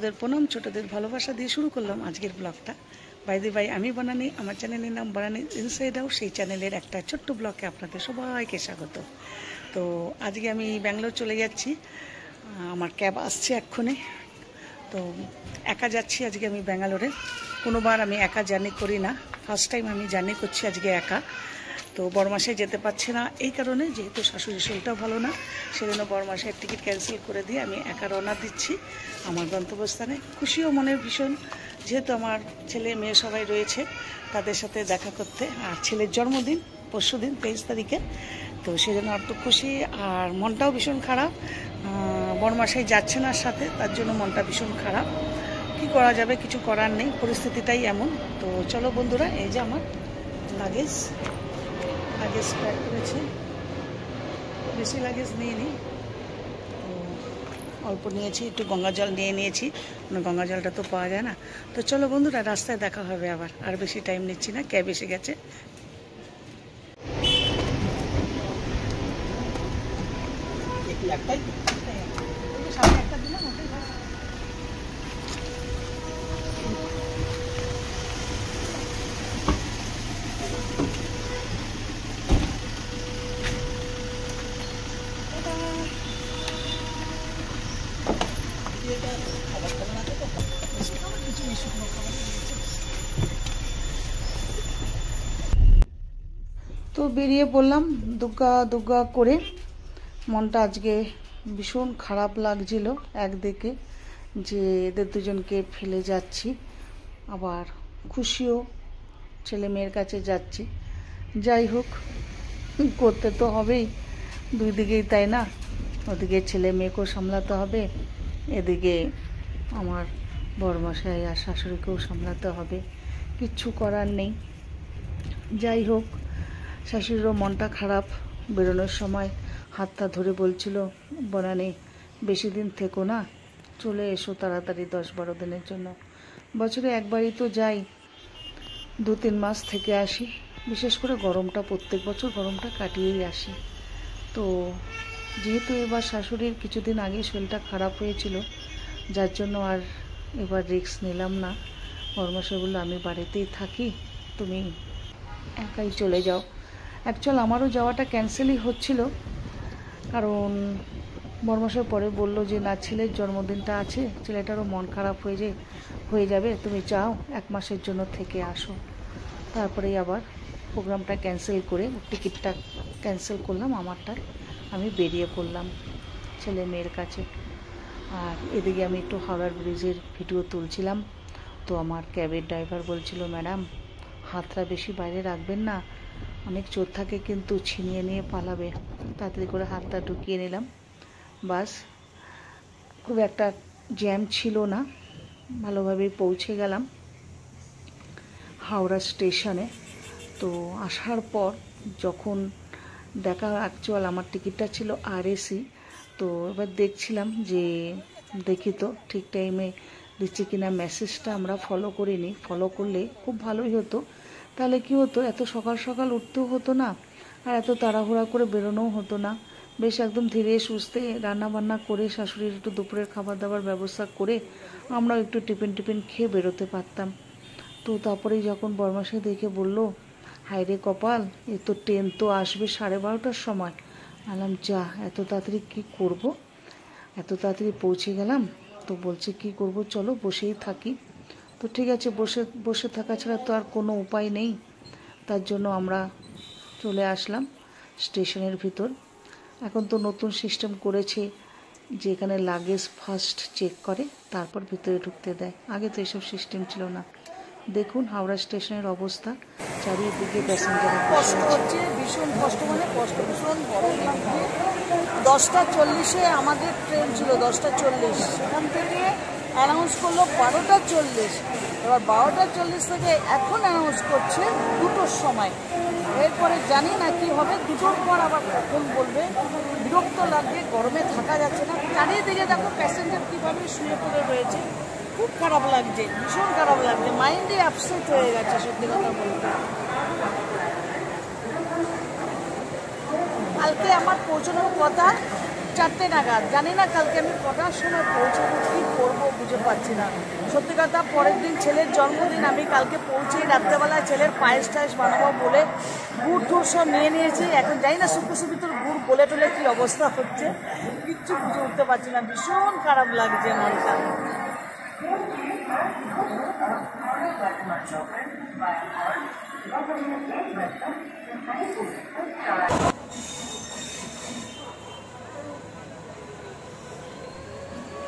বড়দের প্রণাম, ছোটদের ভালোবাসা দিয়ে শুরু করলাম আজকের ব্লগটা। বাইরে ভাই আমি বানানি, আমার চ্যানেলের নাম বানানি ইনসাইড আউট। সেই চ্যানেলের একটা ছোট্ট ব্লগে আপনাদের সবাইকে স্বাগত। তো আজকে আমি ব্যাঙ্গালোর চলে যাচ্ছি, আমার ক্যাব আসছে এক্ষুনি। তো একা যাচ্ছি আজকে আমি ব্যাঙ্গালোরে। কোনোবার আমি একা জার্নি করি না, ফার্স্ট টাইম আমি জার্নি করছি আজকে একা। তো বড়মাসে যেতে পারছি না এই কারণে, যেহেতু শাশুড়ির শরীরটাও ভালো না, সেজন্য বড়মাসের টিকিট ক্যান্সেল করে দিয়ে আমি একা রওনা দিচ্ছি আমার গন্তব্যস্থানে। খুশিও মনের ভীষণ, যেহেতু আমার ছেলে মেয়ে সবাই রয়েছে, তাদের সাথে দেখা করতে। আর ছেলের জন্মদিন পরশুদিন 23 তারিখে, তো সেজন্য একটু খুশি। আর মনটাও ভীষণ খারাপ, বড়মাসাই যাচ্ছে না সাথে, তার জন্য মনটা ভীষণ খারাপ। কি করা যাবে, কিছু করার নেই, পরিস্থিতিটাই এমন। তো চলো বন্ধুরা, এই যে আমার লাগেজ প্যাক করেছি, বেশি লাগেজ নিয়ে নিই, তো অল্প নিয়েছি, একটু গঙ্গা জল নিয়ে নিয়েছি, মানে গঙ্গা জলটা তো পাওয়া যায় না। তো চলো বন্ধুরা, রাস্তায় দেখা হবে আবার, আর বেশি টাইম নিচ্ছি না, ক্যাব এসে গেছে। তো বেরিয়ে পড়লাম দুগ্গা দুগ্গা করে। মনটা আজকে ভীষণ খারাপ লাগছিল একদিকে, যে এদের দুজনকে ফেলে যাচ্ছি, আবার খুশিও, ছেলে মেয়ের কাছে যাচ্ছি। যাই হোক, করতে তো হবেই, দুই দিকেই, তাই না? ওদিকে ছেলে মেয়েকেও সামলাতে হবে, এদিকে আমার বড়মশাই আর শাশুড়িকেও সামলাতে হবে, কিচ্ছু করার নেই। যাই হোক, শাশুড়িরও মনটা খারাপ। বেরোনোর সময় হাতটা ধরে বলছিল, বনানি বেশি দিন থেকো না, চলে এসো তাড়াতাড়ি, 10-12 দিনের জন্য। বছরে একবারই তো যাই, 2-3 মাস থেকে আসি। বিশেষ করে গরমটা, প্রত্যেক বছর গরমটা কাটিয়েই আসি। তো যেহেতু এবার শাশুড়ির কিছুদিন আগে শরীরটা খারাপ হয়েছিল, যার জন্য আর এবার রিস্ক নিলাম না। বড়মশাই বললো, আমি বাড়িতেই থাকি, তুমি একাই চলে যাও। অ্যাকচুয়াল আমারও যাওয়াটা ক্যান্সেলই হচ্ছিল, কারণ বড়মশাই পরে বললো যে না, ছেলের জন্মদিনটা আছে, ছেলেটারও মন খারাপ হয়ে যাবে, তুমি যাও 1 মাসের জন্য থেকে আসো। তারপরেই আবার প্রোগ্রামটা ক্যান্সেল করে, টিকিটটা ক্যান্সেল করলাম আমারটা, আমি বেরিয়ে পড়লাম ছেলে মেয়ের কাছে। আর এদিকে আমি একটু হাওড়ার ব্রিজের ভিডিও তুলছিলাম। তো আমার ক্যাবের ড্রাইভার বলছিল, ম্যাডাম হাতটা বেশি বাইরে রাখবেন না, অনেক চোর থাকে কিন্তু, ছিনিয়ে নিয়ে পালাবে। তাড়াতাড়ি করে হাতটা ঢুকিয়ে নিলাম, বাস। খুব একটা জ্যাম ছিল না, ভালোভাবেই পৌঁছে গেলাম হাওড়া স্টেশনে। তো আসার পর যখন দেখা, অ্যাকচুয়াল আমার টিকিটটা ছিল RAC। তো এবার দেখছিলাম যে দেখি তো ঠিক টাইমে দিচ্ছে কিনা, মেসেজটা আমরা ফলো করিনি। ফলো করলে খুব ভালোই হতো, তাহলে কি হতো, এত সকাল সকাল উঠতেও হতো না, আর এত তাড়াহুড়া করে বেরোনোও হতো না। বেশ একদম ধীরে সুস্থে রান্না বান্না করে, শাশুড়ির একটু দুপুরের খাবার দাবার ব্যবস্থা করে আমরাও একটু টিফিন খেয়ে বেরোতে পারতাম। তো তারপরেই যখন বড়মশাই দেখে বলল, হায় রে কপাল, এ তো ট্রেন তো আসবে 12:30টার সময়। বললাম, যা, এত তাড়াতাড়ি কী করব, এত তাড়াতাড়ি পৌঁছে গেলাম। তো বলছে, কি করব, চলো বসেই থাকি। তো ঠিক আছে, বসে থাকা ছাড়া তো আর কোনো উপায় নেই। তার জন্য আমরা চলে আসলাম স্টেশনের ভিতর। এখন তো নতুন সিস্টেম করেছে যে এখানে লাগেজ ফার্স্ট চেক করে, তারপর ভিতরে ঢুকতে দেয়। আগে তো এসব সিস্টেম ছিল না। দেখুন হাওড়া স্টেশনের অবস্থা, চারিদিকে প্যাসেঞ্জার। কষ্ট হচ্ছে, ভীষণ কষ্ট, মানে কষ্ট ভীষণ গরম লাগছে। 10:40-এ আমাদের ট্রেন ছিল, 10:40। সেখান থেকে অ্যানাউন্স করলো 12:40। এবার 12:40 থেকে এখন অ্যানাউন্স করছে 2টোর সময়। এরপরে জানি না কি হবে, 2টোর পর আবার কখন বলবে। বিরক্ত লাগছে, গরমে থাকা যাচ্ছে না। চারিদিকে দেখো প্যাসেঞ্জার কীভাবে শুয়ে পড়ে রয়েছে, খুব খারাপ লাগছে, ভীষণ খারাপ লাগছে, মাইন্ডে আপসেট হয়ে গেছে সত্যি কথা বলতে। কালকে আমার পৌঁছানোর কথা 4টে নাগাদ। জানি না কালকে আমি কটার সময় পৌঁছবো, কী করবো বুঝে পাচ্ছি না। সত্যি কথা, পরের দিন ছেলের জন্মদিন, আমি কালকে পৌঁছেই রাত্রেবেলায় ছেলের পায়েস টায়েস বানাবো বলে গুড় টুড় সব নিয়ে নিয়েছি। এখন জানি না শুক্র ভিতর গুড় গলে টলে কী অবস্থা হচ্ছে, কিচ্ছু বুঝে উঠতে পারছি না। ভীষণ খারাপ লাগছে মনটা।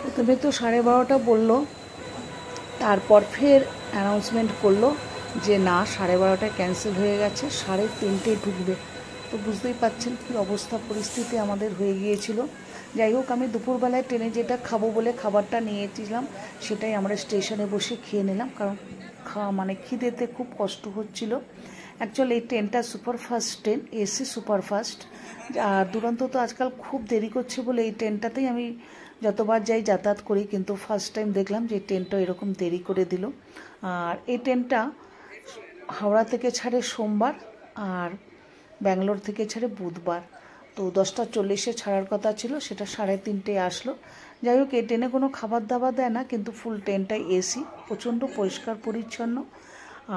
প্রথমে তো 12:30 বললো, তারপর ফের অ্যানাউন্সমেন্ট করলো যে না 12:30 ক্যান্সেল হয়ে গেছে, 3:30 ঢুকবে। তো বুঝতেই পারছেন কী অবস্থা পরিস্থিতি আমাদের হয়ে গিয়েছিল। যাই হোক, আমি দুপুরবেলায় ট্রেনে যেটা খাবো বলে খাবারটা নিয়েছিলাম সেটাই আমরা স্টেশনে বসে খেয়ে নিলাম, কারণ মানে খিদেতে খুব কষ্ট হচ্ছিল। অ্যাকচুয়ালি এই ট্রেনটা সুপারফাস্ট ট্রেন, এসি সুপারফাস্ট। আর দুরন্ত তো আজকাল খুব দেরি করছে বলে এই ট্রেনটাতেই আমি যতবার যাই যাতায়াত করি, কিন্তু ফার্স্ট টাইম দেখলাম যে ট্রেনটা এরকম দেরি করে দিল। আর এই ট্রেনটা হাওড়া থেকে ছাড়ে সোমবার আর ব্যাঙ্গালোর থেকে ছাড়ে বুধবার। তো 10:40 ছাড়ার কথা ছিল, সেটা 3:30 আসলো। যাই হোক, এই ট্রেনে কোনো খাবার দাবার দেয় না, কিন্তু ফুল ট্রেনটাই এসি, প্রচণ্ড পরিষ্কার পরিচ্ছন্ন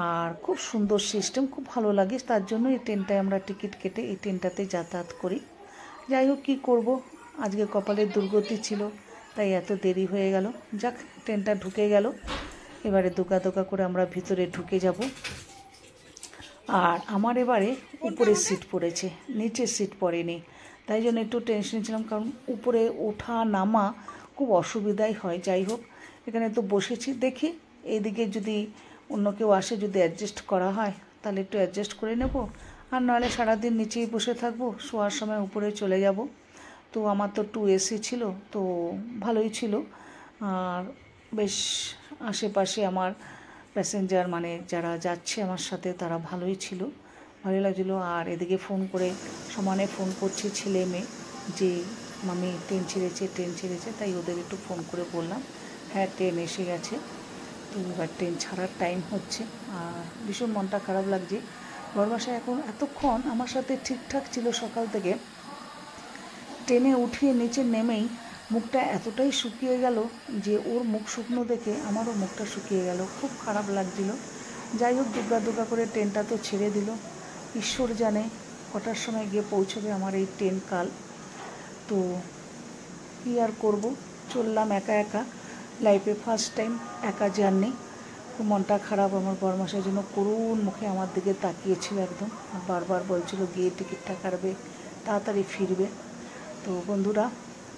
আর খুব সুন্দর সিস্টেম, খুব ভালো লাগে। তার জন্য এই ট্রেনটায় আমরা টিকিট কেটে এই ট্রেনটাতে যাতায়াত করি। যাই হোক, কী করব, আজকে কপালের দুর্গতি ছিল, তাই এত দেরি হয়ে গেল। যাক, ট্রেনটা ঢুকে গেল। এবারে দোকা দোকা করে আমরা ভিতরে ঢুকে যাব। আর আমার এবারে উপরের সিট পড়েছে, নিচের সিট পড়েনি, তাই জন্য একটু টেনশন ছিলাম, কারণ উপরে ওঠা নামা খুব অসুবিধাই হয়। যাই হোক, এখানে তো বসেছি, দেখি এইদিকে যদি অন্য কেউ আসে, যদি অ্যাডজাস্ট করা হয় তাহলে একটু অ্যাডজাস্ট করে নেব, আর নাহলে সারাদিন নিচেই বসে থাকবো, শোয়ার সময় উপরে চলে যাব। তো আমার তো 2 এসি ছিল, তো ভালোই ছিল। আর বেশ আশেপাশে আমার প্যাসেঞ্জার মানে যারা যাচ্ছে আমার সাথে তারা ভালোই ছিল, ভালোই লাগছিলো। আর এদিকে ফোন করে সমানে ফোন করছে ছেলে মেয়ে যে মামি ট্রেন ছেড়েছে, তাই ওদের একটু ফোন করে বললাম হ্যাঁ ট্রেন এসে গেছে। তো এবার ট্রেন ছাড়ার টাইম হচ্ছে, আর ভীষণ মনটা খারাপ লাগছে। বরবাসায় এখন এতক্ষণ আমার সাথে ঠিকঠাক ছিল সকাল থেকে, ট্রেনে উঠিয়ে নিচে নেমেই মুখটা এতটাই শুকিয়ে গেল যে ওর মুখ শুকনো দেখে আমারও মুখটা শুকিয়ে গেল, খুব খারাপ লাগছিল। যাই হোক, দুগা করে ট্রেনটা তো ছেড়ে দিল। ঈশ্বর জানে কটার সময় গিয়ে পৌঁছবে আমার এই ট্রেন কাল। তো কী আর করব, চললাম একা একা, লাইফে ফার্স্ট টাইম একা জার্নি। খুব মনটা খারাপ। আমার বরমাসের জন্য করুণ মুখে আমার দিকে তাকিয়েছিল একদম, বারবার বলছিল গিয়ে টিকিটটা কাটবে, তাড়াতাড়ি ফিরবে। তো বন্ধুরা,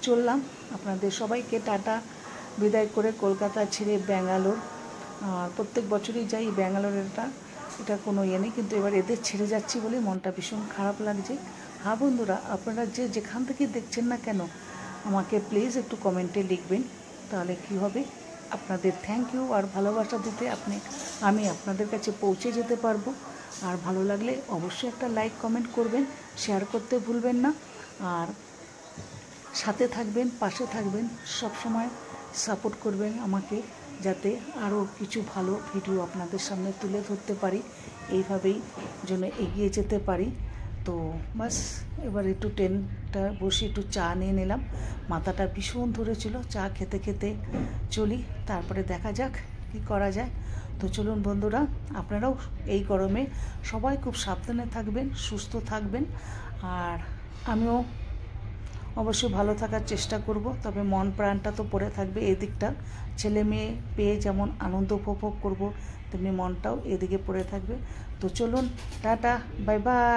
চললাম, আপনাদের সবাইকে টাটা বিদায় করে কলকাতা ছেড়ে ব্যাঙ্গালোর। আর প্রত্যেক বছরই যাই ব্যাঙ্গালোরের, এটা কোনো ইয়ে নেই, কিন্তু এবার এদের ছেড়ে যাচ্ছি বলে মনটা ভীষণ খারাপ লাগছে। হ্যাঁ বন্ধুরা, আপনারা যেখান থেকে দেখছেন না কেন আমাকে প্লিজ একটু কমেন্টে লিখবেন, তাহলে কি হবে, আপনাদের থ্যাংক ইউ আর ভালোবাসা দিতে আমি আপনাদের কাছে পৌঁছে যেতে পারবো। আর ভালো লাগলে অবশ্যই একটা লাইক কমেন্ট করবেন, শেয়ার করতে ভুলবেন না। আর সাথে থাকবেন, পাশে থাকবেন, সব সময় সাপোর্ট করবেন আমাকে, যাতে আরও কিছু ভালো ভিডিও আপনাদের সামনে তুলে ধরতে পারি, এইভাবেই যেন এগিয়ে যেতে পারি। তো বাস, এবার একটু ট্রেনটা বসে একটু চা নিয়ে নিলাম, মাথাটা ভীষণ ধরেছিল, চা খেতে খেতে চলি, তারপরে দেখা যাক কি করা যায়। তো চলুন বন্ধুরা, আপনারাও এই গরমে সবাই খুব সাবধানে থাকবেন, সুস্থ থাকবেন। আর আমিও অবশ্যই ভালো থাকার চেষ্টা করব, তবে মন প্রাণটা তো পড়ে থাকবে এই দিকটা। ছেলে মেয়ে পেয়ে যেমন আনন্দ উপভোগ করব, তেমনি মনটাও এদিকে পড়ে থাকবে। তো চলুন, টাটা, বাই বাই।